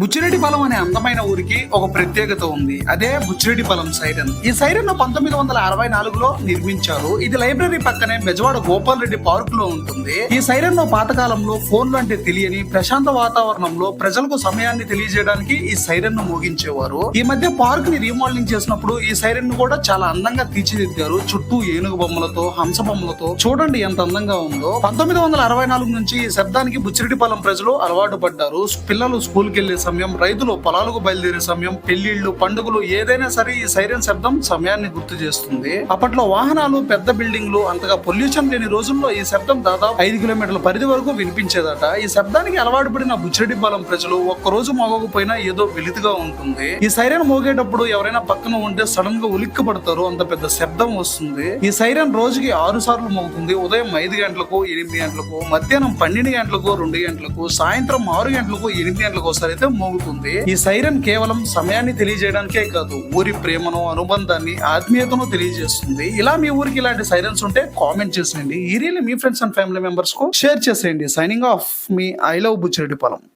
బుచ్చిరెడ్డిపాలెం అనే అందమైన ఊరికి ఒక ప్రత్యేకత ఉంది. అదే బుచ్చిరెడ్డిపాలెం సైరన్. ఈ సైరన్ 1964లో నిర్మించారు. ఇది లైబ్రరీ పక్కనే బెజవాడ గోపాల్ రెడ్డి పార్క్ లో ఉంటుంది. ఈ సైరన్ పాతకాలంలో ఫోన్లు అంటే తెలియని ప్రశాంత వాతావరణంలో ప్రజలకు సమయాన్ని తెలియజేయడానికి ఈ సైరన్ ను మోగించేవారు. ఈ మధ్య పార్క్ ని రీమోడలింగ్ చేసినప్పుడు ఈ సైరన్ ను కూడా చాలా అందంగా తీర్చిదిద్దారు. చుట్టూ ఏనుగు బొమ్మలతో, హంస బొమ్మలతో చూడండి ఎంత అందంగా ఉందో. 1964 నుంచి ఈ శబ్దానికి బుచ్చిరెడ్డిపాలెం ప్రజలు అలవాటు పడ్డారు. పిల్లలు స్కూల్ కి వెళ్లే సమయం, రైతులు పొలాలకు బయలుదేరే సమయం, పెళ్లిళ్లు, పండుగలు ఏదైనా సరే ఈ సైరన్ శబ్దం సమయాన్ని గుర్తు చేస్తుంది. అప్పట్లో వాహనాలు, పెద్ద బిల్డింగ్లు, అంతగా పొల్యూషన్ లేని రోజుల్లో ఈ శబ్దం దాదాపు 5 కిలోమీటర్ల పరిధి వరకు వినిపించేదట. ఈ శబ్దానికి అలవాటు పడిన బుచ్చిరెడ్డిపాలెం ప్రజలు ఒక్కరోజు మోగకపోయినా ఏదో వెలితిగా ఉంటుంది. ఈ సైరన్ మోగేటప్పుడు ఎవరైనా పక్కన ఉంటే సడన్ గా ఉలిక్కి పడతారు, అంత పెద్ద శబ్దం వస్తుంది. ఈ సైరన్ రోజుకి 6 సార్లు మోగుతుంది. ఉదయం 5 గంటలకు, 8 గంటలకు, మధ్యాహ్నం 12 గంటలకు, 2 గంటలకు, సాయంత్రం 6 గంటలకు, 8 గంటలకు ఒకసారి అయితే మోగుతుంది. ఈ సైరన్ కేవలం సమయాన్ని తెలియజేయడానికే కాదు, ఊరి ప్రేమను, అనుబంధాన్ని, ఆత్మీయతను తెలియజేస్తుంది. ఇలా మీ ఊరికి ఇలాంటి సైరన్స్ ఉంటే కామెంట్ చేసేయండి. ఈ రీల్ మీ ఫ్రెండ్స్ అండ్ ఫ్యామిలీ మెంబర్స్ కు షేర్ చేసేయండి. సైనింగ్ ఆఫ్, మీ ఐ లవ్ బుచ్చిరెడ్డిపాలెం.